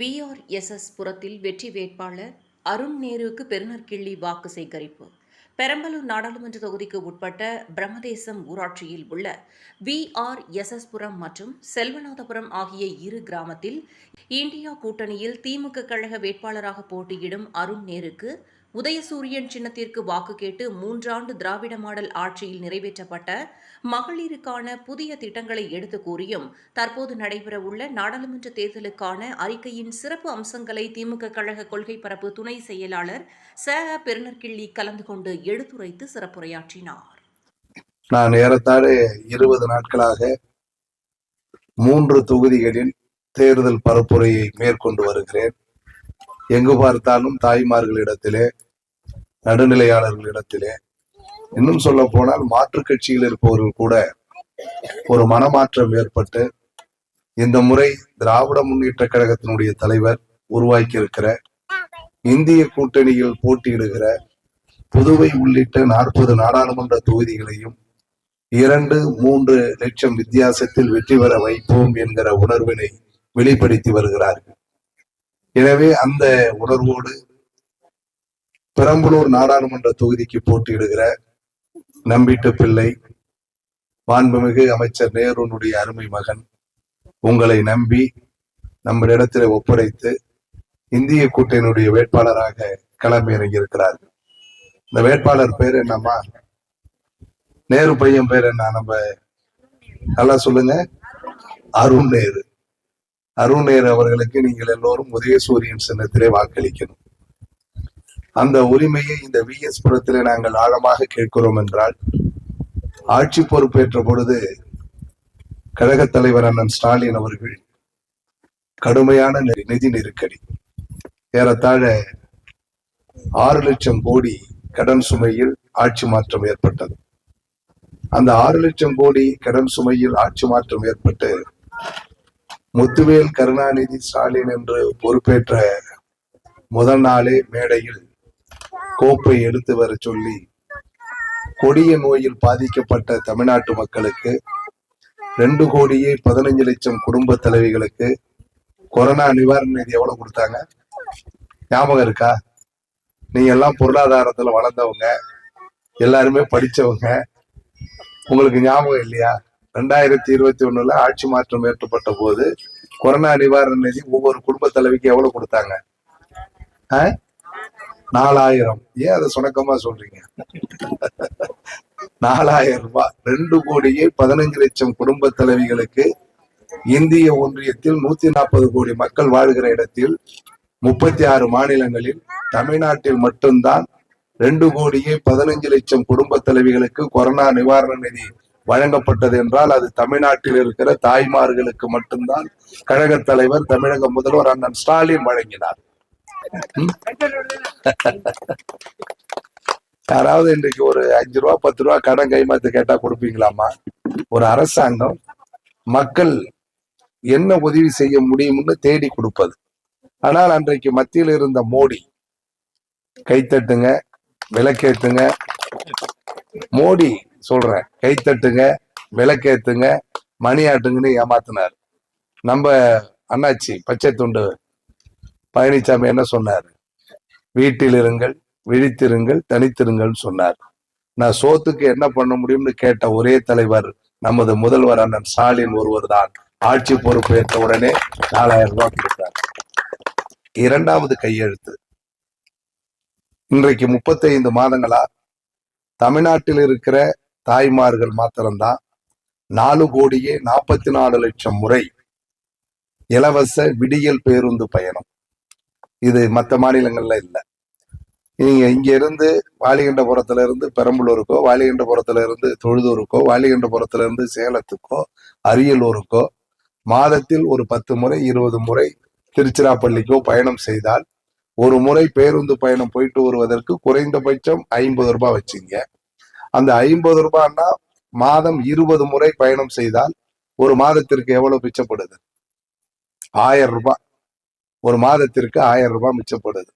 VRSS புரத்தில் வெற்றி வேட்பாளர் அருண் நேருக்கு பெருநற்கிள்ளி வாக்கு சேகரிப்பு. பெரம்பலூர் நாடாளுமன்ற தொகுதிக்கு உட்பட்ட பிரம்மதேசம் ஊராட்சியில் உள்ள VRSS புரம் மற்றும் செல்வநாதபுரம் ஆகிய இரு கிராமத்தில் இந்தியா கூட்டணியில் திமுக கழக வேட்பாளராக போட்டியிடும் அருண் நேருக்கு உதயசூரியன் சின்னத்திற்கு வாக்கு கேட்டு 3 ஆண்டு திராவிட மாடல் ஆட்சியில் நிறைவேற்றப்பட்ட மகளிருக்கான புதிய திட்டங்களை எடுத்துக் கூறியும் தற்போது நடைபெறவுள்ள நாடாளுமன்ற தேர்தலுக்கான அறிக்கையின் சிறப்பு அம்சங்களை திமுக கழக கொள்கை பரப்பு துணை செயலாளர் பெருநற்கிள்ளி கலந்து கொண்டு எடுத்துரைத்து சிறப்புரையாற்றினார். நான் ஏறத்தாழ 20 நாட்களாக 3 தொகுதிகளில் தேர்தல் பரப்புரையை மேற்கொண்டு வருகிறேன். எங்கு பார்த்தாலும் தாய்மார்களிடத்திலே, நடுநிலையாளர்களிடத்திலே, இன்னும் சொல்ல போனால் மாற்றுக் கட்சியில் இருப்பவர்கள் கூட ஒரு மனமாற்றம் ஏற்பட்டு இந்த முறை திராவிட முன்னேற்ற கழகத்தினுடைய தலைவர் உருவாக்கி இருக்கிற இந்திய கூட்டணியில் போட்டியிடுகிற புதுவை உள்ளிட்ட 40 நாடாளுமன்ற தொகுதிகளையும் 2-3 லட்சம் வித்தியாசத்தில் வெற்றி பெற வைப்போம் என்கிற உணர்வினை வெளிப்படுத்தி வருகிறார்கள். எனவே அந்த உணர்வோடு பெரம்பலூர் நாடாளுமன்ற தொகுதிக்கு போட்டியிடுகிற நம்பிட்டு பிள்ளை, மாண்புமிகு அமைச்சர் நேருனுடைய அருமை மகன், உங்களை நம்பி நம்மிடத்தில் ஒப்படைத்து இந்திய கூட்டணியுடைய வேட்பாளராக களம் இறங்கியிருக்கிறார்கள். இந்த வேட்பாளர் பேர் என்னம்மா? நேரு பையன் பேர் என்ன? நம்ம நல்லா சொல்லுங்க. அருண் நேரு. அருண் நேரு அவர்களுக்கு நீங்கள் எல்லோரும் உதயசூரியன் சின்னத்திலே வாக்களிக்கணும். அந்த உரிமையை இந்த VS புரத்திலே நாங்கள் ஆழமாக கேட்கிறோம் என்றால், ஆட்சி பொறுப்பேற்ற பொழுது கழக தலைவர் அண்ணன் ஸ்டாலின் அவர்கள் கடுமையான நிதி நெருக்கடி, ஏறத்தாழ 6 லட்சம் கோடி கடன் சுமையில் ஆட்சி மாற்றம் ஏற்பட்டது. அந்த 6 லட்சம் கோடி கடன் சுமையில் ஆட்சி மாற்றம் ஏற்பட்டு முத்துவேல் கருணாநிதி ஸ்டாலின் என்று பொறுப்பேற்ற முதல் நாளே மேடையில் கோப்பை எடுத்து வர சொல்லி கொடிய நோயில் பாதிக்கப்பட்ட தமிழ்நாட்டு மக்களுக்கு 2,15,00,000 குடும்ப தலைவிகளுக்கு கொரோனா நிவாரண நிதி எவ்வளவு கொடுத்தாங்க? ஞாபகம் இருக்கா? நீங்க எல்லாம் பொருளாதாரத்துல வளர்ந்தவங்க, எல்லாருமே படிச்சவங்க, உங்களுக்கு ஞாபகம் இல்லையா? 2021 ஆட்சி மாற்றம் ஏற்பட்ட போது கொரோனா நிவாரண நிதி ஒவ்வொரு குடும்ப தலைவிக்கு எவ்வளவு கொடுத்தாங்க? 4,000. ஏன் அதை சுணக்கமா சொல்றீங்க? 4,000 ரூபாய். 2,15,00,000 குடும்ப தலைவிகளுக்கு இந்திய ஒன்றியத்தில் 140 கோடி மக்கள் வாழ்கிற இடத்தில் 36 மாநிலங்களில் தமிழ்நாட்டில் மட்டும்தான் 2,15,00,000 குடும்ப தலைவிகளுக்கு கொரோனா நிவாரண நிதி வழங்கப்பட்டது என்றால் அது தமிழ்நாட்டில் இருக்கிற தாய்மார்களுக்கு மட்டும்தான் கழக தலைவர், தமிழக முதல்வர் அண்ணன் ஸ்டாலின் வழங்கினார். யாராவது இன்றைக்கு ஒரு 5 ரூபா 10 ரூபா கடன் கைமாத்து கேட்டா கொடுப்பீங்களாமா? ஒரு அரசாங்கம் மக்கள் என்ன உதவி செய்ய முடியும்னு தேடி கொடுப்பது. ஆனால் அன்றைக்கு மத்தியில் இருந்த மோடி கைத்தட்டுங்க, விளக்கேத்துங்க, மோடி சொல்றேன், கைத்தட்டுங்க, விளக்கேத்துங்க, மணி ஆட்டுங்கன்னு ஏமாத்தினார். நம்ம அண்ணாச்சி பச்சை துண்டு பழனிசாமி என்ன சொன்னார்? வீட்டில் இருங்கள், விழித்திருங்கள், தனித்திருங்கள் சொன்னார். நான் சோத்துக்கு என்ன பண்ண முடியும்னு கேட்ட ஒரே தலைவர் நமது முதல்வர் அண்ணன் ஸ்டாலின் ஒருவர் தான். ஆட்சி பொறுப்பு ஏற்ற உடனே 4,000 ரூபாய் கொடுத்தார். 2வது கையெழுத்து. இன்றைக்கு 35 மாதங்களா தமிழ்நாட்டில் இருக்கிற தாய்மார்கள் மாத்திரம்தான் 4,44,00,000 முறை இலவச விடியல் பேருந்து பயணம். இது மற்ற மாநிலங்கள்ல இல்லை. நீங்க இங்க இருந்து வாலிகண்டபுரத்துல இருந்து பெரம்பலூருக்கோ, வாலிகண்டபுரத்துல இருந்து தொழுதூருக்கோ, வாலிகண்டபுரத்துல இருந்து சேலத்துக்கோ, அரியலூருக்கோ மாதத்தில் ஒரு 10 முறை 20 முறை திருச்சிராப்பள்ளிக்கோ பயணம் செய்தால் ஒரு முறை பேருந்து பயணம் போயிட்டு வருவதற்கு குறைந்தபட்சம் 50 ரூபாய் வச்சுங்க. அந்த 50 ரூபாய்னா மாதம் 20 முறை பயணம் செய்தால் ஒரு மாதத்திற்கு எவ்வளவு மிச்சப்படுது? 1000 ரூபாய். ஒரு மாதத்திற்கு 1000 ரூபாய் மிச்சப்படுது.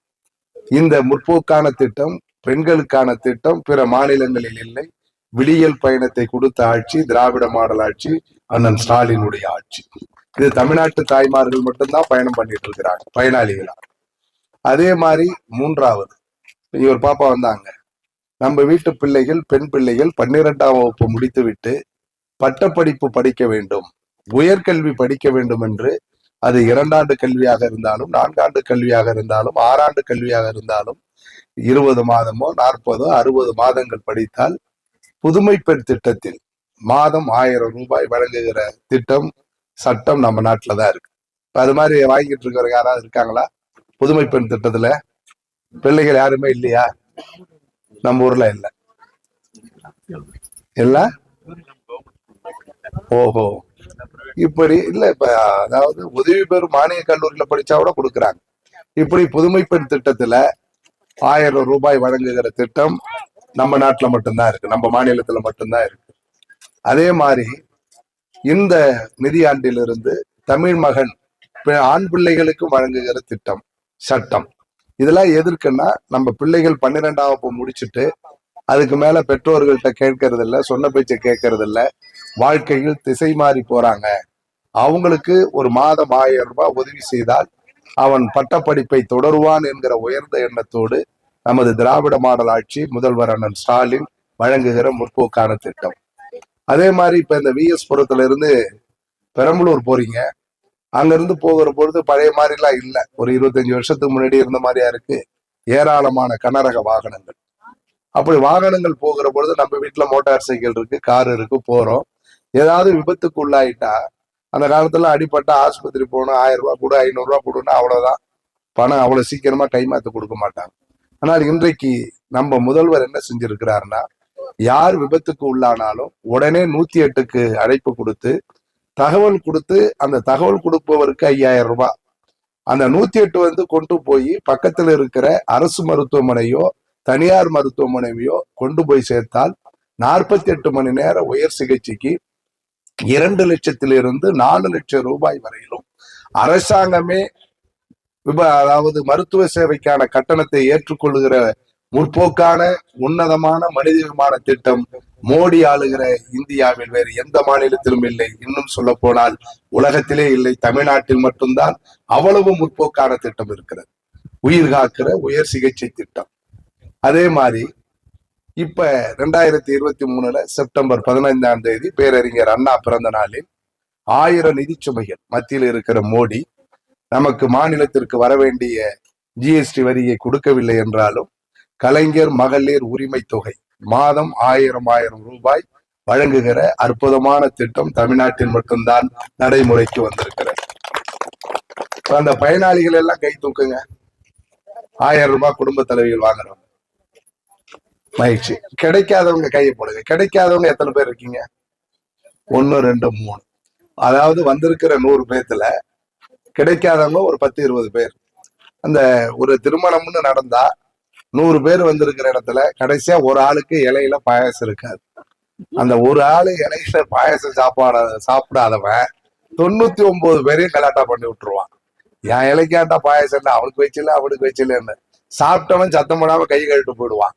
இந்த முற்போக்கான திட்டம், பெண்களுக்கான திட்டம் பிற மாநிலங்களில் இல்லை. விடியல் பயணத்தை கொடுத்த ஆட்சி திராவிட மாடல் ஆட்சி, அண்ணன் ஸ்டாலினுடைய ஆட்சி. இது தமிழ்நாட்டு தாய்மார்கள் மட்டும்தான் பயணம் பண்ணிட்டு இருக்கிறாங்க பயனாளிகளா. அதே மாதிரி மூன்றாவது ஒரு பாப்பா வந்தாங்க, நம்ம வீட்டு பிள்ளைகள் பெண் பிள்ளைகள் 12ஆம் வகுப்பு முடித்துவிட்டு பட்டப்படிப்பு படிக்க வேண்டும், உயர்கல்வி படிக்க வேண்டும் என்று, அது 2 ஆண்டு கல்வியாக இருந்தாலும் 4 ஆண்டு கல்வியாக இருந்தாலும் 6 ஆண்டு கல்வியாக இருந்தாலும் 20 மாதமோ 40 60 மாதங்கள் படித்தால் புதுமை பெண் திட்டத்தில் மாதம் 1000 ரூபாய் வழங்குகிற திட்டம் சட்டம் நம்ம நாட்டில தான் இருக்கு. அது மாதிரி வாங்கிட்டு இருக்கிற யாராவது இருக்காங்களா? புதுமை பெண் திட்டத்துல பிள்ளைகள் யாருமே இல்லையா? நம்ம ஊர்ல இல்ல. இல்ல, ஓஹோ, இப்படி இல்ல. இப்ப அதாவது உதவி பெறும் மானிய கல்லூரியில படிச்சா கூட கொடுக்குறாங்க. இப்படி புதுமை பெண் திட்டத்துல 1000 ரூபாய் வழங்குகிற திட்டம் நம்ம நாட்டுல மட்டும்தான் இருக்கு, நம்ம மாநிலத்துல மட்டும்தான் இருக்கு. அதே மாதிரி இந்த நிதியாண்டிலிருந்து தமிழ் மகன் ஆண் பிள்ளைகளுக்கும் வழங்குகிற திட்டம் சட்டம். இதெல்லாம் எதற்குன்னா, நம்ம பிள்ளைகள் 12ஆம் வகுப்பு முடிச்சுட்டு அதுக்கு மேல பெற்றோர்கள்ட்ட கேட்கறது இல்ல, சொன்ன பேச்சை கேட்கறது இல்ல, வாழ்க்கையில் திசை மாறி போறாங்க. அவங்களுக்கு ஒரு மாதம் 1000 ரூபாய் உதவி செய்தால் அவன் பட்டப்படிப்பை தொடருவான் என்கிற உயர்ந்த எண்ணத்தோடு நமது திராவிட மாடல் ஆட்சி முதல்வர் அண்ணன் ஸ்டாலின் வழங்குகிற முற்போக்கான திட்டம். அதே மாதிரி இப்ப இந்த விஎஸ் புரத்துல இருந்து பெரம்பலூர் போறீங்க, அங்க இருந்து போகிற பொழுது பழைய மாதிரி எல்லாம் இல்ல, ஒரு 25 வருஷத்துக்கு முன்னாடி இருந்த மாதிரியா இருக்கு. ஏராளமான கனரக வாகனங்கள். அப்படி வாகனங்கள் போகிற பொழுது நம்ம வீட்டுல மோட்டார் சைக்கிள் இருக்கு, கார் இருக்கு, போறோம். ஏதாவது விபத்துக்கு உள்ளாயிட்டா, அந்த காலத்துல அடிப்பட்ட ஆஸ்பத்திரி போகணும், 1000 ரூபாய் கொடு 500 ரூபாய் கொடுன்னா அவ்வளவுதான், பணம் அவ்வளவு சீக்கிரமா கைமாத்து கொடுக்க மாட்டாங்க. ஆனால் இன்றைக்கு நம்ம முதல்வர் என்ன செஞ்சிருக்கிறாருன்னா, யார் விபத்துக்கு உள்ளானாலும் உடனே 108க்கு அழைப்பு கொடுத்து தகவல் கொடுத்து, அந்த தகவல் கொடுப்பவருக்கு 5000 ரூபாய், அந்த 108 வந்து கொண்டு போய் பக்கத்துல இருக்கிற அரசு மருத்துவமனையோ தனியார் மருத்துவமனையோ கொண்டு போய் சேர்த்தால் 48 மணி நேர உயர் சிகிச்சைக்கு 2 லட்சத்திலிருந்து 4 லட்சம் ரூபாய் வரையிலும் அரசாங்கமே அதாவது மருத்துவ சேவைக்கான கட்டணத்தை ஏற்றுக்கொள்ளுகிற முற்போக்கான உன்னதமான மனிதமான திட்டம் மோடி ஆளுகிற இந்தியாவில் வேறு எந்த மாநிலத்திலும் இல்லை. இன்னும் சொல்ல போனால் உலகத்திலே இல்லை, தமிழ்நாட்டில் மட்டும்தான் அவ்வளவு முற்போக்கான திட்டம் இருக்கிறது, உயிர் காக்கிற உயர் சிகிச்சை திட்டம். அதே மாதிரி இப்ப 2023 செப்டம்பர் 15ஆம் தேதி பேரறிஞர் அண்ணா பிறந்த நாளில் 1000 நிதிச்சுமைகள் மத்தியில் இருக்கிற மோடி நமக்கு மாநிலத்திற்கு வர வேண்டிய ஜிஎஸ்டி வரியை கொடுக்கவில்லை என்றாலும் கலைஞர் மகளிர் உரிமை தொகை மாதம் 1000 ரூபாய் வழங்குகிற அற்புதமான திட்டம் தமிழ்நாட்டில் மட்டும்தான் நடைமுறைக்கு வந்திருக்கிறது. அந்த பயனாளிகள் எல்லாம் கை தூக்குங்க. 1000 ரூபாய் குடும்ப தலைவிகள் வாங்குறவங்க மகிழ்ச்சி. கிடைக்காதவங்க கையை போடுங்க. கிடைக்காதவங்க எத்தனை பேர் இருக்கீங்க? 1 2 3. அதாவது வந்திருக்கிற 100 பேர்த்துல கிடைக்காதவங்க ஒரு 10-20 பேர். அந்த ஒரு திருமணம்னு நடந்தா 100 பேர் வந்திருக்கிற இடத்துல கடைசியா ஒரு ஆளுக்கு இலையில பாயாசம் இருக்காது. அந்த ஒரு ஆளு இலையில பாயாசம் சாப்பிடாதவன் 99 பேரையும் கலாட்டா பண்ணி விட்டுருவான். என் இலைக்காட்டா பாயாசம் இல்லை, அவனுக்கு வச்சில்ல அவனுக்கு வச்சில்லன்னு சாப்பிட்டவன் சத்தம் போடாம கை கழிட்டு போயிடுவான்.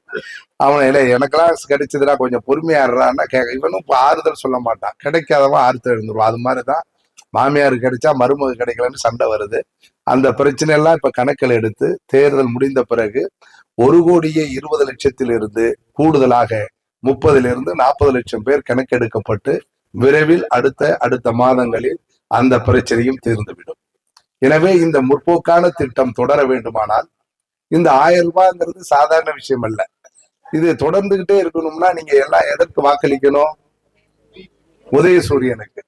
அவன் இல்லை எனக்கெல்லாம் கிடைச்சதுன்னா கொஞ்சம் பொறுமையா இருறான்னா இவனும் இப்ப ஆறுதல் சொல்ல மாட்டான். கிடைக்காதவன் ஆறுதல் எழுந்துருவான். அது மாதிரிதான் மாமியார் கிடைச்சா மருமக கிடைக்கலன்னு சண்டை வருது. அந்த பிரச்சனை எல்லாம் இப்ப கணக்கில் எடுத்து தேர்தல் முடிந்த பிறகு 1,20 லட்சத்திலிருந்து கூடுதலாக 30 40 லட்சம் பேர் கணக்கெடுக்கப்பட்டு விரைவில் அடுத்த மாதங்களில் அந்த பிரச்சனையும் தீர்ந்துவிடும். எனவே இந்த முற்போக்கான திட்டம் தொடர வேண்டுமானால் இந்த 1000 ரூபாய்ங்கிறது சாதாரண விஷயம் அல்ல. இது தொடர்ந்துகிட்டே இருக்கணும்னா நீங்க எல்லாம் எதற்கு வாக்களிக்கணும்? உதயசூரியனுக்கு,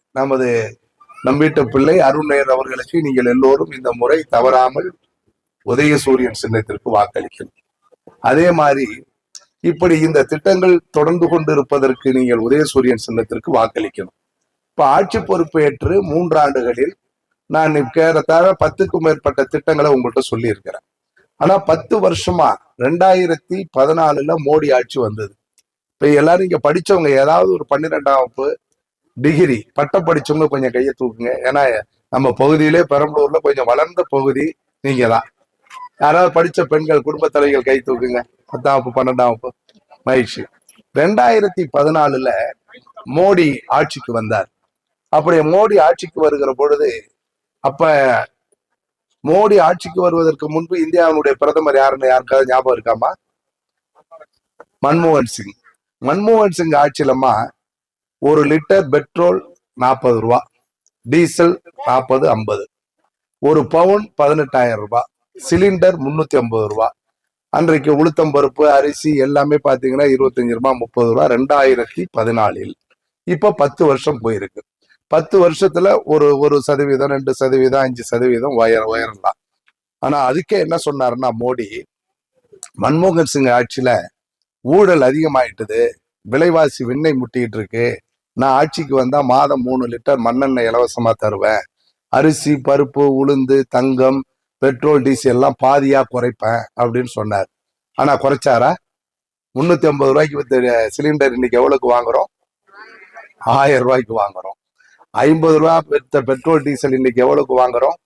நம் வீட்டு பிள்ளை அருண்நேர் அவர்களுக்கு நீங்கள் எல்லோரும் இந்த முறை தவறாமல் உதயசூரியன் சின்னத்திற்கு வாக்களிக்கணும். அதே மாதிரி இப்படி இந்த திட்டங்கள் தொடர்ந்து கொண்டு இருப்பதற்கு நீங்கள் உதயசூரியன் சின்னத்திற்கு வாக்களிக்கணும். இப்ப ஆட்சி பொறுப்பேற்று 3 ஆண்டுகளில் நான் கேரத்தாழ 10க்கும் மேற்பட்ட திட்டங்களை உங்கள்கிட்ட சொல்லி இருக்கிறேன். ஆனா 10 வருஷமா 2014 மோடி ஆட்சி வந்தது. இப்ப எல்லாரும் இங்க படிச்சவங்க ஏதாவது ஒரு 12ஆம் வகுப்பு டிகிரி பட்டம் படிச்சவங்க கொஞ்சம் கையை தூக்குங்க. ஏன்னா நம்ம பகுதியிலே பெரம்பலூர்ல கொஞ்சம் வளர்ந்த பகுதி நீங்க தான். யாராவது படிச்ச பெண்கள் குடும்ப தலைவிகள் கை தூக்குங்க. 10ஆம் வகுப்பு 12ஆம் வகுப்பு மகிழ்ச்சி. 2014 மோடி ஆட்சிக்கு வந்தார். அப்படி மோடி ஆட்சிக்கு வருகிற பொழுது, அப்ப மோடி ஆட்சிக்கு வருவதற்கு முன்பு இந்தியாவினுடைய பிரதமர் யாருன்னு யாருக்காவது ஞாபகம் இருக்காமா? மன்மோகன் சிங். மன்மோகன் சிங் ஆட்சியிலமா 1 லிட்டர் பெட்ரோல் 40 ரூபா, டீசல் 40, 50, 1 பவுன் 18,000 ரூபாய், சிலிண்டர் 350 ரூபாய். அன்றைக்கு உளுத்தம் பருப்பு, அரிசி எல்லாமே பாத்தீங்கன்னா 25 ரூபாய், 30 ரூபாய். 2014. இப்ப 10 வருஷம் போயிருக்கு. 10 வருஷத்துல ஒரு 1%, 2%, 5% உயரலாம். ஆனா அதுக்கே என்ன சொன்னாருன்னா மோடி, மன்மோகன் சிங் ஆட்சியில ஊழல் அதிகமாயிட்டது, விலைவாசி விண்ணை முட்டிட்டு இருக்கு, நான் ஆட்சிக்கு வந்தா மாதம் 3 லிட்டர் மண்ணெண்ணெய் இலவசமா தருவேன், அரிசி, பருப்பு, உளுந்து, தங்கம், பெட்ரோல், டீசல் எல்லாம் பாதியா குறைப்பேன் அப்படின்னு சொன்னார். ஆனா குறைச்சாரா? 350 ரூபாய்க்கு வித்த சிலிண்டர் இன்னைக்கு எவ்வளவுக்கு வாங்குறோம்? 1000 ரூபாய்க்கு வாங்குறோம். 50 ரூபாய் வித்த பெட்ரோல், டீசல் இன்னைக்கு எவ்வளவுக்கு வாங்குறோம்?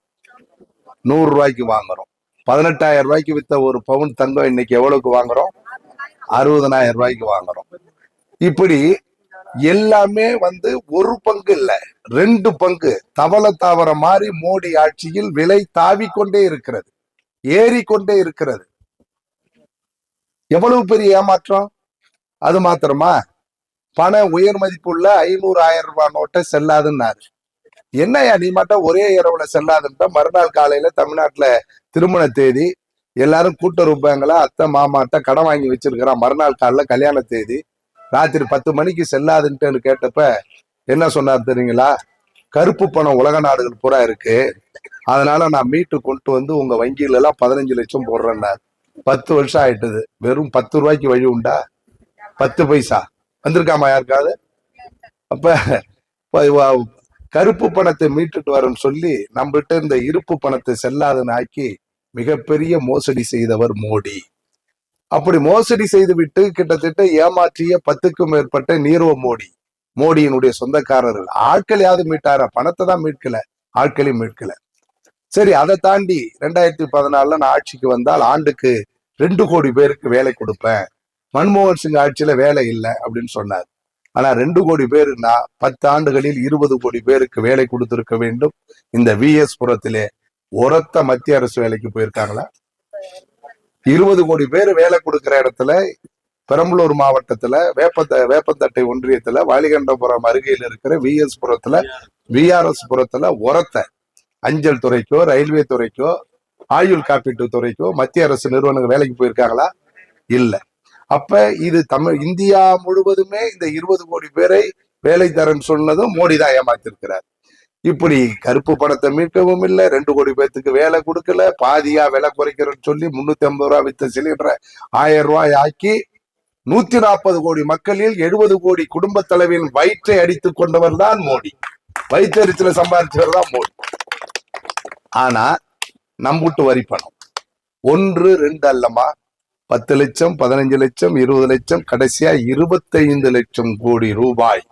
100 ரூபாய்க்கு வாங்குறோம். 18,000 ரூபாய்க்கு வித்த 1 பவுன் தங்கம் இன்னைக்கு எவ்வளவுக்கு வாங்குறோம்? 60,000 ரூபாய்க்கு வாங்குறோம். இப்படி எல்லாமே ஒரு பங்கு இல்ல, 2 பங்கு தவள தாவர மாதிரி மோடி ஆட்சியில் விலை தாவிக்கொண்டே இருக்கிறது, ஏறிக்கொண்டே இருக்கிறது. எவ்வளவு பெரிய ஏமாற்றம்! அது மாத்திரமா, பண உயர் மதிப்புள்ள 500, 1000 ரூபாய் நோட்டை செல்லாதுன்னாரு. என்னையா நீ மட்டும் ஒரே இரவுல செல்லாதுன்ற, மறுநாள் காலையில தமிழ்நாட்டுல திருமண தேதி, எல்லாரும் கூட்டுறவு பேங்க்ல அத்தை மாமாட்ட கடன் வாங்கி வச்சிருக்கிறான், மறுநாள் காலைல கல்யாண தேதி, ராத்திரி 10 மணிக்கு செல்லாதுன்ட்டு கேட்டப்ப என்ன சொன்னார் தெரியுங்களா? கருப்பு பணம் உலக நாடுகள் பூரா இருக்கு, அதனால நான் மீட்டு கொண்டு வந்து உங்க வங்கியில எல்லாம் 15 லட்சம் போடுறேன்னாரு. 10 வருஷம் ஆயிட்டது, வெறும் 10 ரூபாய்க்கு வழி உண்டா? 10 பைசா வந்திருக்காமா யாருக்காவது? அப்ப கருப்பு பணத்தை மீட்டுட்டு வரன்னு சொல்லி நம்மகிட்ட இந்த இருப்பு பணத்தை செல்லாதுன்னு ஆக்கி மிகப்பெரிய மோசடி செய்தவர் மோடி. அப்படி மோசடி செய்து விட்டு கிட்டத்தட்ட ஏமாற்றிய 10க்கும் மேற்பட்ட நீரவ் மோடி, மோடியினுடைய சொந்தக்காரர்கள், ஆட்களையாவது மீட்டார, பணத்தை தான் மீட்கல, ஆட்களையும் மீட்கல. சரி, அதை தாண்டி 2014 நான் ஆட்சிக்கு வந்தால் ஆண்டுக்கு 2 கோடி பேருக்கு வேலை கொடுப்பேன், மன்மோகன் சிங் ஆட்சியில வேலை இல்லை அப்படின்னு சொன்னார். ஆனா 2 கோடி பேருன்னா 10 ஆண்டுகளில் 20 கோடி பேருக்கு வேலை கொடுத்திருக்க வேண்டும். இந்த விஎஸ் புரத்திலே உரத்த மத்திய அரசு வேலைக்கு போயிருக்காங்களா? 20 கோடி பேர் வேலை கொடுக்கிற இடத்துல, பெரம்பலூர் மாவட்டத்துல வேப்பந்தட்டை ஒன்றியத்துல வாலிகண்டபுரம் அருகையில் இருக்கிற விஎஸ் புரத்துல, விஆர்எஸ் புரத்துல உரத்த அஞ்சல் துறைக்கோ, ரயில்வே துறைக்கோ, ஆயுள் காப்பீட்டு துறைக்கோ மத்திய அரசு நிறுவனங்கள் வேலைக்கு போயிருக்காங்களா? இல்ல. அப்ப இது இந்தியா முழுவதுமே இந்த 20 கோடி பேரை வேலை தரன்னு சொன்னதும் மோடி தான் ஏமாத்திருக்கிறார். இப்படி கருப்பு பணத்தை மீட்கவும் இல்லை, 2 கோடி பேர்த்துக்கு வேலை கொடுக்கல, பாதியா விலை குறைக்கிறன்னு சொல்லி 350 ரூபாய் வித்த சிலிண்டரை 1000 ரூபாய் ஆக்கி 140 கோடி மக்களில் 70 கோடி குடும்ப தலைவியின் வயிற்றை அடித்துக் கொண்டவர் தான் மோடி. வயிற்றெரிச்சல சம்பாதிச்சவர் தான் மோடி. ஆனா நம்புட்டு வரி பணம் 1, 2 அல்லமா, 10 லட்சம், 15 லட்சம், 20 லட்சம், கடைசியா 25 லட்சம் கோடி ரூபாய்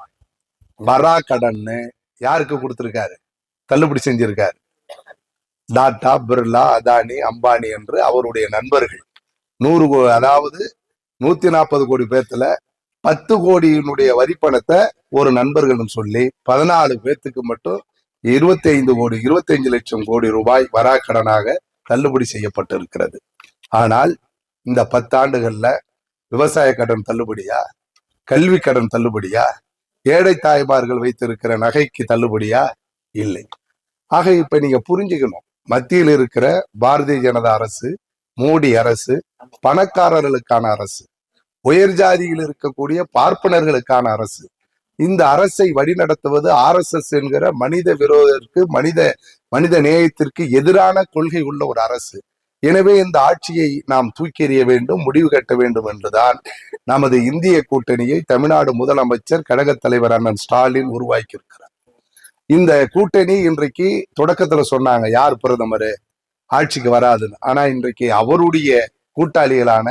வரா கடன்னு யாருக்கு கொடுத்திருக்காரு? தள்ளுபடி செஞ்சிருக்காரு. டாடா, பிர்லா, அதானி, அம்பானி என்று அவருடைய நண்பர்கள் 140 கோடி பேர்த்துல 10 கோடியினுடைய வரி பணத்தை ஒரு நண்பர்கள் சொல்லி 14 பேர்த்துக்கு மட்டும் 25 லட்சம் கோடி ரூபாய் வராக்கடனாக தள்ளுபடி செய்யப்பட்டிருக்கிறது. ஆனால் இந்த 10 ஆண்டுகள்ல விவசாய கடன் தள்ளுபடியா? கல்வி கடன் தள்ளுபடியா? ஏழை தாய்மார்கள் வைத்திருக்கிற நகைக்கு தள்ளுபடியா? இல்லை. ஆக இப்ப நீங்க புரிஞ்சுக்கணும், மத்தியில் இருக்கிற பாரதிய ஜனதா அரசு, மோடி அரசு பணக்காரர்களுக்கான அரசு, உயர் ஜாதியில் இருக்கக்கூடிய பார்ப்பனர்களுக்கான அரசு. இந்த அரசை வழிநடத்துவது RSS என்கிற மனித விரோதத்திற்கு, மனித நேயத்திற்கு எதிரான கொள்கை உள்ள ஒரு அரசு. எனவே இந்த ஆட்சியை நாம் தூக்கி எறிய வேண்டும், முடிவு கட்ட வேண்டும் என்றுதான் நமது இந்திய கூட்டணியை தமிழ்நாடு முதலமைச்சர் கழக தலைவர் அண்ணன் ஸ்டாலின் உருவாக்கி இருக்கிறார். இந்த கூட்டணி இன்றைக்கு தொடக்கத்துல சொன்னாங்க யார் பிரதமர் ஆட்சிக்கு வராதுன்னு. ஆனா இன்றைக்கு அவருடைய கூட்டாளிகளான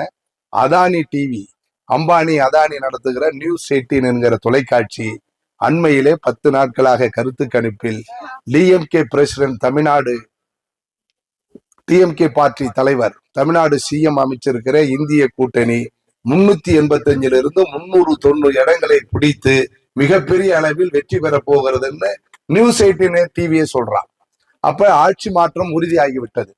அதானி டிவி, அம்பானி அதானி நடத்துகிற நியூஸ் 18 என்கிற தொலைக்காட்சி அண்மையிலே 10 நாட்களாக கருத்து கணிப்பில் DMK president, Tamil Nadu DMK party தலைவர், தமிழ்நாடு சிஎம் அமைச்சிருக்கிற இந்திய கூட்டணி 385 390 இடங்களை பிடித்து மிகப்பெரிய அளவில் வெற்றி பெற போகிறதுன்னு நியூஸ் 18 டிவியே சொல்றான். அப்ப ஆட்சி மாற்றம் உறுதியாகிவிட்டது.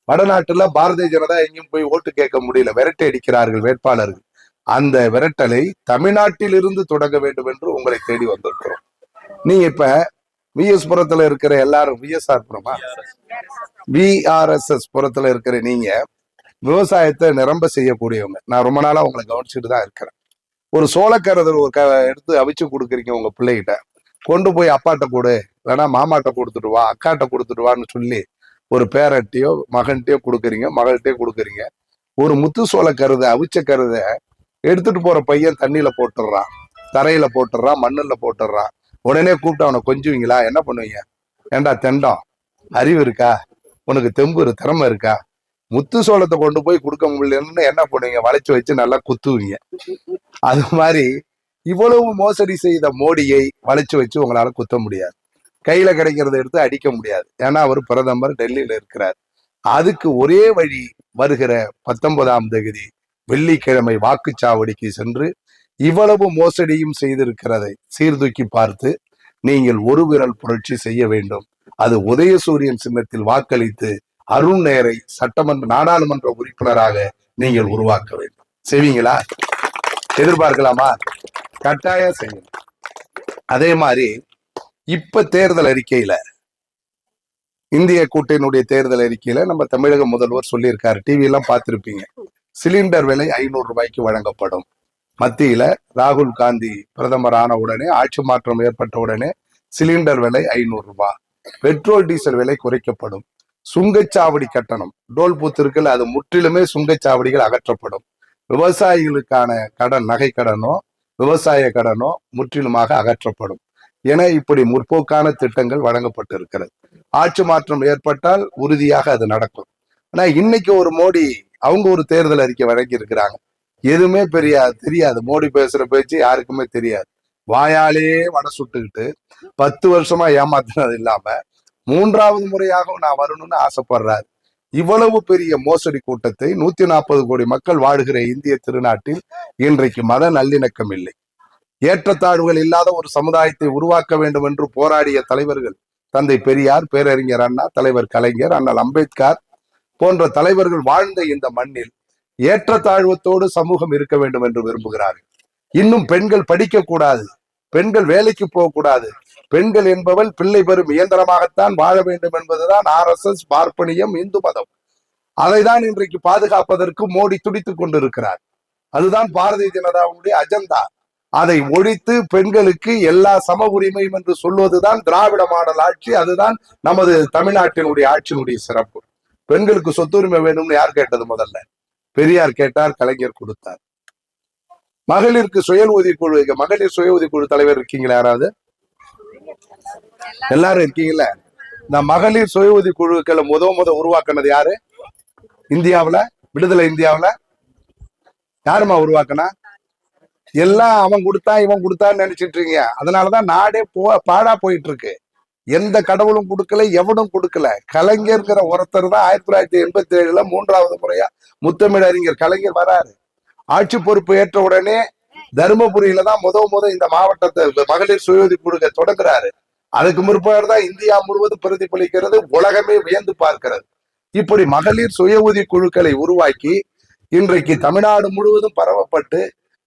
வடநாட்டுல பாரதிய ஜனதா எங்கேயும் போய் ஓட்டு கேட்க முடியல, விரட்டி அடிக்கிறார்கள் வேட்பாளர்கள். அந்த விரட்டலை தமிழ்நாட்டில் இருந்து தொடங்க வேண்டும் என்று உங்களை தேடி வந்திருக்கிறோம். நீங்க இப்ப விஎஸ் புரத்துல இருக்கிற எல்லாரும், விஎஸ்ஆர் புறமா விஆர்எஸ்எஸ் புறத்துல இருக்கிற நீங்க விவசாயத்தை நிரம்ப செய்யக்கூடியவங்க. நான் ரொம்ப நாளா உங்களை கவனிச்சுட்டு தான் இருக்கிறேன். ஒரு சோளக்கருது எடுத்து அவிச்சு கொடுக்குறீங்க உங்க பிள்ளைகிட்ட, கொண்டு போய் அப்பாட்ட கொடு, இல்லைன்னா மாமாட்ட கொடுத்துட்டு வா, அக்காட்ட கொடுத்துட்டு வான்னு சொல்லி ஒரு பேரட்டையோ மகன்கிட்டயோ கொடுக்குறீங்க, மகள்கிட்டயோ கொடுக்குறீங்க. ஒரு முத்து சோள கருதை, அவிச்ச கருதை எடுத்துட்டு போற பையன் தண்ணியில போட்டுடுறான், தரையில போட்டுடுறான், மண்ணுல போட்டுடுறான். உடனே கூப்பிட்டு அவனை கொஞ்சுவீங்களா? என்ன பண்ணுவீங்க? ஏண்டா தெண்டம், அறிவு இருக்கா உனக்கு? தெம்பு திறமை இருக்கா? முத்து சோளத்தை கொண்டு போய் கொடுக்க முடியலன்னு என்ன பண்ணுவீங்க? வளைச்சு வச்சு நல்லா குத்துவீங்க. அது மாதிரி இவ்வளவு மோசடி செய்த மோடியை வளைச்சு வச்சு உங்களால குத்த முடியாது. கையில கிடைக்கிறத எடுத்து அடிக்க முடியாது. ஏன்னா அவர் பிரதமர், டெல்லியில இருக்கிறார். அதுக்கு ஒரே வழி, வருகிற 19ஆம் தேதி வெள்ளிக்கிழமை வாக்குச்சாவடிக்கு சென்று இவ்வளவு மோசடியும் செய்திருக்கிறதை சீர்தூக்கி பார்த்து நீங்கள் ஒரு விரல் புரட்சி செய்ய வேண்டும். அது உதயசூரியன் சின்னத்தில் வாக்களித்து அருண் நேரை சட்டமன்ற நாடாளுமன்ற உறுப்பினராக நீங்கள் உருவாக்க வேண்டும். செய்வீங்களா? எதிர்பார்க்கலாமா? கட்டாயம் செய்யணும். அதே மாதிரி இப்ப தேர்தல் அறிக்கையில, இந்திய கூட்டணியுடைய தேர்தல் அறிக்கையில நம்ம தமிழக முதல்வர் சொல்லியிருக்காரு, டிவி எல்லாம் பார்த்திருப்பீங்க. சிலிண்டர் விலை 500 ரூபாய்க்கு வழங்கப்படும். மத்தியில ராகுல் காந்தி பிரதமர் ஆன உடனே, ஆட்சி மாற்றம் ஏற்பட்ட உடனே சிலிண்டர் விலை 500 ரூபாய், பெட்ரோல் டீசல் விலை குறைக்கப்படும். சுங்கச்சாவடி கட்டணம், டோல் பூத் இருக்குல்ல, அது முற்றிலுமே சுங்கச்சாவடிகள் அகற்றப்படும். விவசாயிகளுக்கான கடன், நகை கடனோ விவசாய கடனோ முற்றிலுமாக அகற்றப்படும் என இப்படி முற்போக்கான திட்டங்கள் வழங்கப்பட்டு இருக்கிறது. ஆட்சி மாற்றம் ஏற்பட்டால் உறுதியாக அது நடக்கும். ஆனா இன்னைக்கு ஒரு மோடி, அவங்க ஒரு தேர்தல் அறிக்கை வழங்கி இருக்கிறாங்க. எதுவுமே தெரியாது. மோடி பேசுற பேச்சு யாருக்குமே தெரியாது. வாயாலே வடை சுட்டுக்கிட்டு 10 வருஷமா ஏமாத்தினது இல்லாம 3வது முறையாக நான் வரணும்னு ஆசைப்படுறாரு. இவ்வளவு பெரிய மோசடி கூட்டத்தை 140 கோடி மக்கள் வாழுகிற இந்திய திருநாட்டில் இன்றைக்கு மத நல்லிணக்கம் இல்லை, ஏற்றத்தாழ்வுகள் இல்லாத ஒரு சமுதாயத்தை உருவாக்க வேண்டும் என்று போராடிய தலைவர்கள், தந்தை பெரியார், பேரறிஞர் அண்ணா, தலைவர் கலைஞர், அண்ணல் அம்பேத்கர் போன்ற தலைவர்கள் வாழ்ந்த இந்த மண்ணில் ஏற்றத்தாழ்வத்தோடு சமூகம் இருக்க வேண்டும் என்று விரும்புகிறார்கள். இன்னும் பெண்கள் படிக்க கூடாது, பெண்கள் வேலைக்கு போகக்கூடாது, பெண்கள் என்பவள் பிள்ளை பெறும் இயந்திரமாகத்தான் வாழ வேண்டும் என்பதுதான் RSS, பார்ப்பனியம், இந்து மதம். அதைதான் இன்றைக்கு பாதுகாப்பதற்கு மோடி துடித்துக் கொண்டிருக்கிறார். அதுதான் பாரதிய ஜனதாவுடைய அஜெண்டா. அதை ஒழித்து பெண்களுக்கு எல்லா சம உரிமையும் என்று சொல்வதுதான் திராவிட மாடல் ஆட்சி. அதுதான் நமது தமிழ்நாட்டினுடைய ஆட்சியினுடைய சிறப்பு. பெண்களுக்கு சொத்துரிமை வேணும்னு யார் கேட்டது? முதல்ல பெரியார் கேட்டார், கலைஞர் கொடுத்தார். மகளிருக்கு சுய உதவிக்குழு, மகளிர் சுய உதவிக்குழு தலைவர் இருக்கீங்களா? யாராவது? எல்லாரும் இருக்கீங்கல்ல. இந்த மகளிர் சுய உதவி குழுக்களை முத உருவாக்குனது யாரு? இந்தியாவுல, விடுதலை இந்தியாவுல யாருமா உருவாக்குனா? எல்லாம் அவன் கொடுத்தா இவன் கொடுத்தான்னு நினைச்சிட்டு இருக்கீங்க. அதனாலதான் நாடே பாழா போயிட்டு இருக்கு. எந்த கடவுளும் கொடுக்கல, எவனும் கொடுக்கல. கலைஞர்கிற ஒருத்தர் தான் 1987 3வது முறையா முத்தமிழ் அறிஞர் கலைஞர் வராரு. ஆட்சி பொறுப்பு ஏற்ற உடனே தருமபுரியில தான் முத இந்த மாவட்டத்தை மகளிர் சுய உதவி குழுக்க தொடங்குறாரு. அதுக்கு முற்பாடு தான் இந்தியா முழுவதும் பிரதிபலிக்கிறது, உலகமே வியந்து பார்க்கிறது. இப்படி மகளிர் சுய உதவி குழுக்களை உருவாக்கி இன்றைக்கு தமிழ்நாடு முழுவதும் பரவப்பட்டு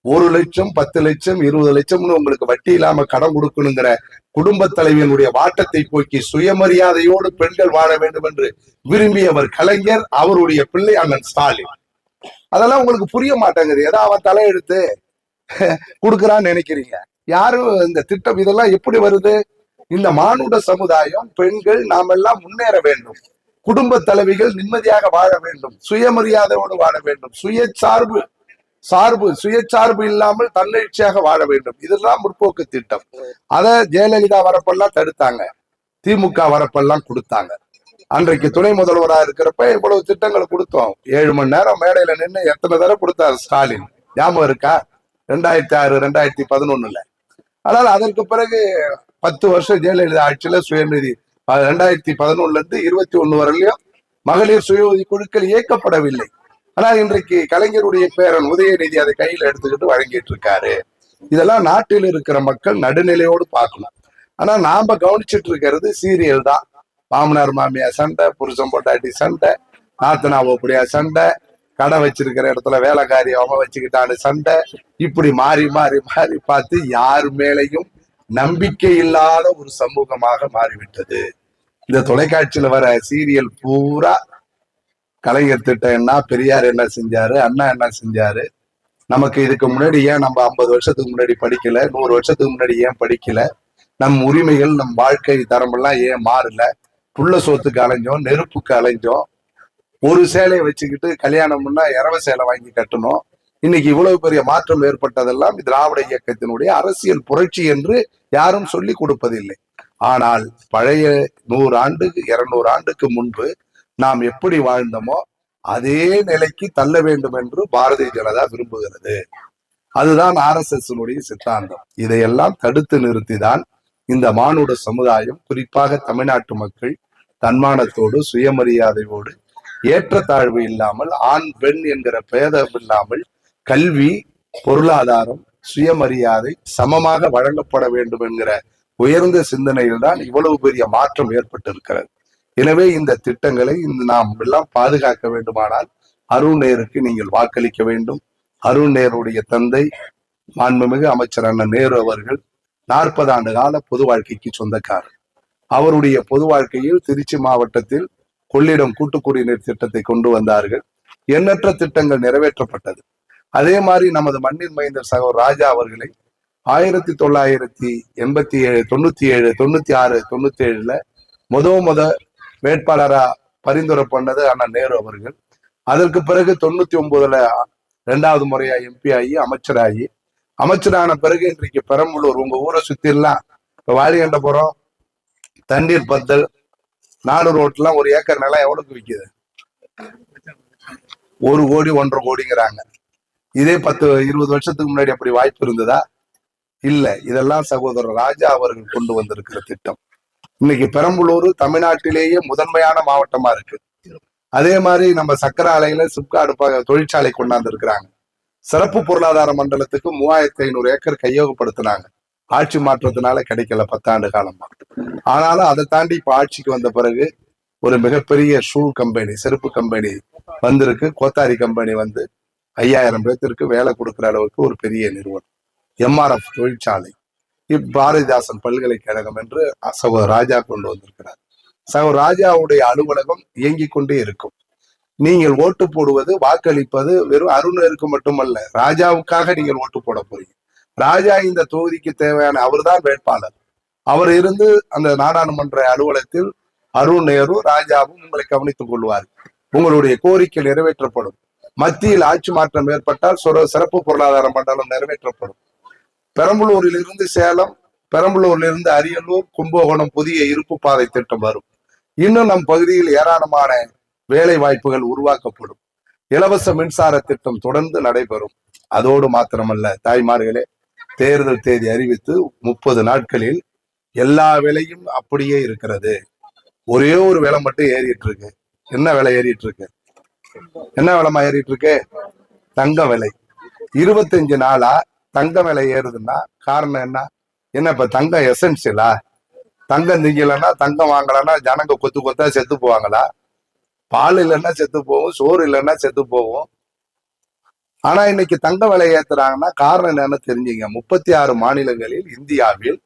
1 லட்சம், 10 லட்சம், 20 லட்சம்னு உங்களுக்கு வட்டி இல்லாம கடன் கொடுக்கணுங்கிற குடும்ப தலைவியினுடைய வாட்டத்தை போக்கி சுயமரியாதையோடு பெண்கள் வாழ வேண்டும் என்று விரும்பியவர் கலைஞர், அவருடைய பிள்ளை அண்ணன் ஸ்டாலின். அதெல்லாம் உங்களுக்கு புரிய மாட்டேங்குது. ஏதோ அவன் தலையெடுத்து கொடுக்கறான்னு நினைக்கிறீங்க. யாரும் இந்த திட்டம் இதெல்லாம் எப்படி வருது? இந்த மானுட சமுதாயம், பெண்கள், நாம் எல்லாம் முன்னேற வேண்டும், குடும்ப தலைவிகள் நிம்மதியாக வாழ வேண்டும், சுயமரியாதையோடு வாழ வேண்டும், சுயச்சார்பு இல்லாமல் தன்னெழுச்சியாக வாழ வேண்டும். இதெல்லாம் முற்போக்கு திட்டம். அத ஜெயலலிதா வரப்பெல்லாம் தடுத்தாங்க, திமுக வரப்பெல்லாம் கொடுத்தாங்க. அன்றைக்கு துணை முதல்வரா இருக்கிறப்ப இவ்வளவு திட்டங்கள் கொடுத்தோம். 7 மணி நேரம் மேடையில நின்று எத்தனை தடவை கொடுத்தாரு ஸ்டாலின், ஞாபகம் இருக்கா? 2006, 2011. ஆனால் அதற்கு பிறகு 10 வருஷம் ஜெயலலிதா ஆட்சியில சுயநிதி 2011 21 வரையிலும் மகளிர் சுய உதவி குழுக்கள் இயக்கப்படவில்லை. ஆனால் இன்றைக்கு கலைஞருடைய பேரன் உதயநிதி அதை கையில எடுத்துக்கிட்டு வழங்கிட்டு இருக்காரு. இதெல்லாம் நாட்டில் இருக்கிற மக்கள் நடுநிலையோடு பார்க்கணும். ஆனா நாம கவனிச்சுட்டு இருக்கிறது சீரியல் தான். மாமனார் மாமியார் சண்டை, புருஷன் பொண்டாட்டி சண்டை, நாத்தனாவோ அப்படியா சண்டை, கடை வச்சிருக்கிற இடத்துல வேலைக்காரி அவன் வச்சுக்கிட்டான்னு சண்டை, இப்படி மாறி மாறி மாறி பார்த்து யார் மேலையும் நம்பிக்கை இல்லாத ஒரு சமூகமாக மாறிவிட்டது. இந்த தொலைக்காட்சியில வர சீரியல் பூரா கலைஞர் திட்டம் என்ன, பெரியார் என்ன செஞ்சாரு, அண்ணா என்ன செஞ்சாரு, நமக்கு இதுக்கு முன்னாடி ஏன் நம்ம 50 வருஷத்துக்கு முன்னாடி படிக்கல, 100 வருஷத்துக்கு முன்னாடி ஏன் படிக்கல, நம் உரிமைகள் நம் வாழ்க்கை தரமெல்லாம் ஏன் மாறல, புள்ள சோத்துக்கு அலைஞ்சோம், நெருப்புக்கு அலைஞ்சோம், ஒரு சேலையை வச்சுக்கிட்டு கல்யாணம்னா இரவ சேலை வாங்கி கட்டணும். இன்னைக்கு இவ்வளவு பெரிய மாற்றம் ஏற்பட்டதெல்லாம் திராவிட இயக்கத்தினுடைய அரசியல் புரட்சி என்று யாரும் சொல்லி கொடுப்பதில்லை. ஆனால் பழைய 100 ஆண்டுக்கு 200 ஆண்டுக்கு முன்பு நாம் எப்படி வாழ்ந்தோமோ அதே நிலைக்கு தள்ள வேண்டும் என்று பாரதிய ஜனதா விரும்புகிறது. அதுதான் RSS சித்தாந்தம். இதையெல்லாம் தடுத்து நிறுத்திதான் இந்த மானுட சமுதாயம், குறிப்பாக தமிழ்நாட்டு மக்கள் தன்மானத்தோடு சுயமரியாதையோடு ஏற்றத்தாழ்வு இல்லாமல், ஆண் பெண் என்கிற பேதம் இல்லாமல் கல்வி, பொருளாதாரம், சுயமரியாதை சமமாக வழங்கப்பட வேண்டும் என்கிற உயர்ந்த சிந்தனையில் தான் இவ்வளவு பெரிய மாற்றம் ஏற்பட்டிருக்கிறது. எனவே இந்த திட்டங்களை நாம் எல்லாம் பாதுகாக்க வேண்டுமானால் அருண் நேருக்கு நீங்கள் வாக்களிக்க வேண்டும். அருண் நேருடைய தந்தை மாண்புமிகு அமைச்சர் அண்ணன் நேரு அவர்கள் 40 ஆண்டு கால பொது வாழ்க்கைக்கு சொந்தக்காரர். அவருடைய பொது வாழ்க்கையில் திருச்சி மாவட்டத்தில் கொள்ளிடம் கூட்டு குடிநீர் திட்டத்தை கொண்டு வந்தார்கள். எண்ணற்ற திட்டங்கள் நிறைவேற்றப்பட்டது. அதே மாதிரி நமது மண்ணின் மைந்தர் சகோதரர் ராஜா அவர்களை 1987, 97, 96, 97 முத வேட்பாளரா பரிந்துரை பண்ணது அண்ணன் நேரு அவர்கள். அதற்கு பிறகு 99 2வது முறையா MP ஆகி அமைச்சரான பிறகு இன்றைக்கு பெரம்பலூர், உங்க ஊரை சுத்தி எல்லாம் இப்ப வாலிகண்டபுரம், தண்ணீர் பத்தல், 4 ரோட்லாம் 1 ஏக்கர் நிலம் எவ்வளவுக்கு விற்குது? 1 கோடி 1.5 கோடிங்கிறாங்க. இதே 10-20 வருஷத்துக்கு முன்னாடி அப்படி வாய்ப்பு இருந்ததா? இல்ல. இதெல்லாம் சகோதரர் ராஜா அவர்கள் கொண்டு வந்திருக்கிற திட்டம். இன்னைக்கு பெரம்பலூர் தமிழ்நாட்டிலேயே முதன்மையான மாவட்டமா இருக்கு. அதே மாதிரி நம்ம சக்கர ஆலையில சிப்காட் தொழிற்சாலை கொண்டாந்து இருக்கிறாங்க. சிறப்பு பொருளாதார மண்டலத்துக்கு 3500 ஏக்கர் கையகப்படுத்தினாங்க. ஆட்சி மாற்றத்தினால கிடைக்கல 10 ஆண்டு காலமா. ஆனாலும் அதை தாண்டி இப்ப ஆட்சிக்கு வந்த பிறகு ஒரு மிகப்பெரிய ஷூ கம்பெனி, செருப்பு கம்பெனி வந்திருக்கு. கோத்தாரி கம்பெனி வந்து 5000 பேர்த்திற்கு வேலை கொடுக்குற அளவுக்கு ஒரு பெரிய நிறுவனம். MRF தொழிற்சாலை, பாரதிதாசன் பல்கலைக்கழகம் என்று சகோதரர் ராஜா கொண்டு வந்திருக்கிறார். சகோதரர் ராஜாவுடைய அலுவலகம் இயங்கிக் கொண்டே இருக்கும். நீங்கள் ஓட்டு போடுவது, வாக்களிப்பது வெறும் அருணருக்கு மட்டுமல்ல, ராஜாவுக்காக நீங்கள் ஓட்டு போட போறீங்க. ராஜா இந்த தொகுதிக்கு தேவையான, அவர்தான் வேட்பாளர். அவர் இருந்து அந்த நாடாளுமன்ற அலுவலகத்தில் அருண் நேரு ராஜாவும் உங்களை கவனித்துக் கொள்வார். உங்களுடைய கோரிக்கை நிறைவேற்றப்படும். மத்தியில் ஆட்சி மாற்றம் ஏற்பட்டால் சிறப்பு பொருளாதார மண்டலம் நிறைவேற்றப்படும். பெரம்பலூரில் இருந்து சேலம், பெரம்பலூரில் இருந்து அரியலூர், கும்பகோணம் புதிய இருப்பு பாதை திட்டம் வரும். இன்னும் நம் பகுதியில் ஏராளமான வேலை வாய்ப்புகள் உருவாக்கப்படும். இலவச மின்சார திட்டம் தொடர்ந்து நடைபெறும். அதோடு மாத்திரமல்ல தாய்மார்களே, தேர்தல் தேதி அறிவித்து 30 நாட்களில் எல்லா விலையும் அப்படியே இருக்கிறது. ஒரே ஒரு விலை மட்டும் ஏறிட்டு இருக்கு. என்ன விலை ஏறிட்டு இருக்கு? என்ன விலைமா ஏறிட்டு இருக்கு? தங்க விலை. 25 நாளா தங்க விலை ஏறுதுன்னா காரணம் என்ன? இப்ப தங்கம் எசென்சியலா? தங்கம் திங்கலன்னா, தங்கம் வாங்கலன்னா ஜனங்க கொத்து கொத்தா செத்து போவாங்களா? பால் இல்லைன்னா செத்து போகும், சோறு இல்லைன்னா செத்து போகும். ஆனா இன்னைக்கு தங்க விலை ஏத்துறாங்கன்னா காரணம் என்னன்னு தெரிஞ்சுங்க. 36 மாநிலங்களில் இந்தியாவில்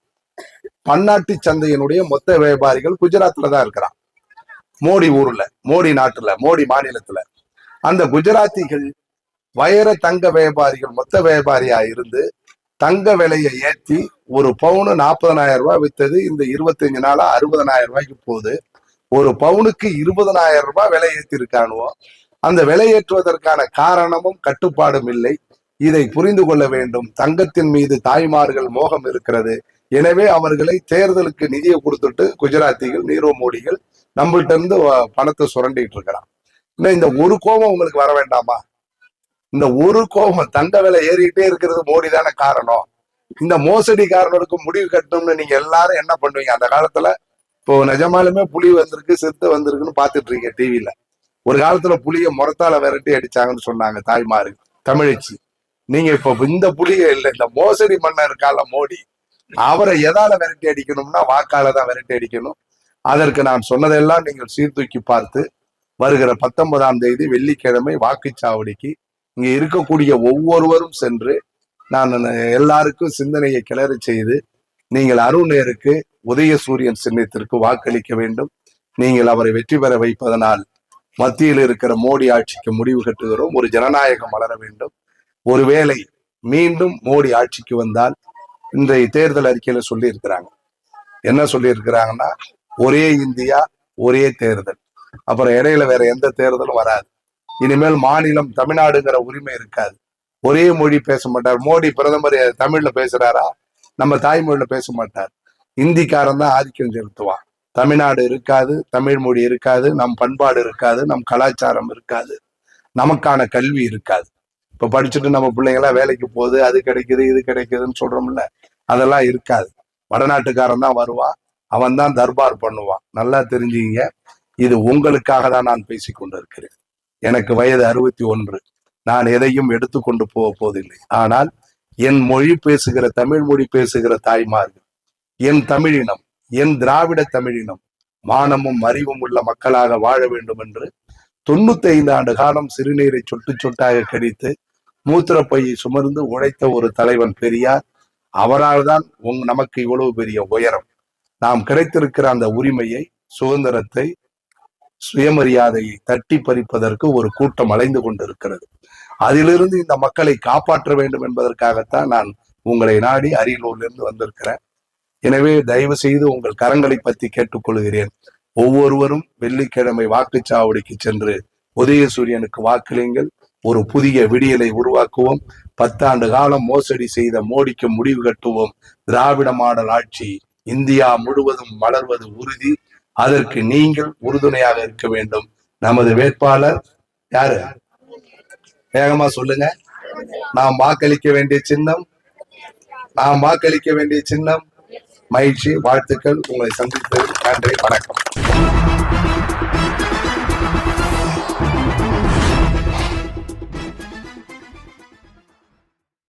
பன்னாட்டு சந்தையினுடைய மொத்த வியாபாரிகள் குஜராத்ல தான் இருக்கிறான். மோடி ஊர்ல, மோடி நாட்டுல, மோடி மாநிலத்துல. அந்த குஜராத்திகள் வைர தங்க வியாபாரிகள் மொத்த வியாபாரியா இருந்து தங்க விலையை ஏற்றி ஒரு பவுனு 40,000 ரூபாய் வித்தது. இந்த 25 நாளா 60,000 ரூபாய்க்கு போகுது. ஒரு பவுனுக்கு 20,000 ரூபாய் விலை ஏற்றி இருக்கானுவோ. அந்த விலை ஏற்றுவதற்கான காரணமும் கட்டுப்பாடும் இல்லை. இதை புரிந்து கொள்ள வேண்டும். தங்கத்தின் மீது தாய்மார்கள் மோகம் இருக்கிறது. எனவே அவர்களை தேர்தலுக்கு நிதியை கொடுத்துட்டு குஜராத்திகள், நீரவ் மோடிகள் நம்மள்ட்ட இருந்து பணத்தை சுரண்டிட்டு இருக்கிறான். இன்னும் இந்த ஒரு கோபம் உங்களுக்கு வர வேண்டாமா? இந்த ஒரு கோபம், தங்க விலை ஏறிக்கிட்டே இருக்கிறது மோடி தானே காரணம். இந்த மோசடிக்காரனுக்கு முடிவு கட்டணும்னு நீங்க எல்லாரும் என்ன பண்ணுவீங்க? அந்த காலத்துல இப்போ நிஜமாலுமே புலி வந்திருக்கு, சிறுத்தை வந்திருக்குன்னு பாத்துட்டு இருக்கீங்க டிவில. ஒரு காலத்துல புலிய முறத்தால விரட்டி அடிச்சாங்கன்னு சொன்னாங்க தாய்மாரு தமிழச்சி. நீங்க இப்ப இந்த புலிய இல்ல, இந்த மோசடி மன்னர் இருக்கால மோடி, அவரை எதால விரட்டி அடிக்கணும்னா வாக்கால தான் விரட்டி அடிக்கணும். அதற்கு நான் சொன்னதெல்லாம் நீங்கள் சீர்தூக்கி பார்த்து வருகிற 19ஆம் தேதி வெள்ளிக்கிழமை வாக்குச்சாவடிக்கு இங்க இருக்கக்கூடிய ஒவ்வொருவரும் சென்று நான் எல்லாருக்கும் சிந்தனையை கிளற செய்து நீங்கள் அருண் நேருக்கு உதயசூரியன் சின்னத்திற்கு வாக்களிக்க வேண்டும். நீங்கள் அவரை வெற்றி பெற வைப்பதனால் மத்தியில் இருக்கிற மோடி ஆட்சிக்கு முடிவு கட்டுகிறோம். ஒரு ஜனநாயகம் வளர வேண்டும். ஒருவேளை மீண்டும் மோடி ஆட்சிக்கு வந்தால் இன்றைய தேர்தல் அறிக்கையில சொல்லி இருக்கிறாங்க. என்ன சொல்லி இருக்கிறாங்கன்னா, ஒரே இந்தியா ஒரே தேர்தல், அப்புறம் இடையில வேற எந்த தேர்தலும் வராது. இனிமேல் மாநிலம் தமிழ்நாடுங்கிற உரிமை இருக்காது. ஒரே மொழி பேச மாட்டார். மோடி பிரதமர் தமிழ்ல பேசுறாரா? நம்ம தாய்மொழியில பேச மாட்டார். இந்திக்காரன் தான் ஆதிக்கம் செலுத்துவான். தமிழ்நாடு இருக்காது, தமிழ் மொழி இருக்காது, நம் பண்பாடு இருக்காது, நம் கலாச்சாரம் இருக்காது, நமக்கான கல்வி இருக்காது. இப்ப படிச்சுட்டு நம்ம பிள்ளைங்களாம் வேலைக்கு போகுது, அது கிடைக்குது இது கிடைக்குதுன்னு சொல்றோம்ல, அதெல்லாம் இருக்காது. வடநாட்டுக்காரன் தான் வருவான், அவன் தான் தர்பார் பண்ணுவான். நல்லா தெரிஞ்சுங்க, இது உங்களுக்காக தான் நான் பேசிக் கொண்டிருக்கிறேன். எனக்கு வயது 61. நான் எதையும் எடுத்துக்கொண்டு போவதில்லை. ஆனால் என் மொழி பேசுகிற, தமிழ் மொழி பேசுகிற தாய்மார்கள், என் தமிழினம், என் திராவிட தமிழினம் மானமும் அறிவும் உள்ள மக்களாக வாழ வேண்டும் என்று 95 ஆண்டு காலம் சிறுநீரை சொட்டு சொட்டாக கடித்து மூத்திரப்பையை சுமர்ந்து உழைத்த ஒரு தலைவன் பெரியார். அவரால் தான் நமக்கு இவ்வளவு பெரிய உயரம். நாம் கிடைத்திருக்கிற அந்த உரிமையை, சுதந்திரத்தை, சுயமரியாதையை தட்டி பறிப்பதற்கு ஒரு கூட்டம் அலைந்து கொண்டிருக்கிறது. அதிலிருந்து இந்த மக்களை காப்பாற்ற வேண்டும் என்பதற்காகத்தான் நான் உங்களை நாடி அரியலூரிலிருந்து வந்திருக்கிறேன். எனவே தயவு செய்து உங்கள் கரங்களை பற்றி கேட்டுக்கொள்கிறேன். ஒவ்வொருவரும் வெள்ளிக்கிழமை வாக்குச்சாவடிக்கு சென்று உதயசூரியனுக்கு வாக்களியுங்கள். ஒரு புதிய விடியலை உருவாக்குவோம். 10 ஆண்டு காலம் மோசடி செய்த மோடிக்கு முடிவு கட்டுவோம். திராவிட மாடல் ஆட்சி இந்தியா முழுவதும் மலர்வது உறுதி. அதற்கு நீங்கள் உறுதுணையாக இருக்க வேண்டும். நமது வேட்பாளர் யாரு? வேகமா சொல்லுங்க. நாம் வாக்களிக்க வேண்டிய சின்னம் மகிழ்ச்சி. வாழ்த்துக்கள். உங்களை சந்தித்தது நன்றி. வணக்கம்.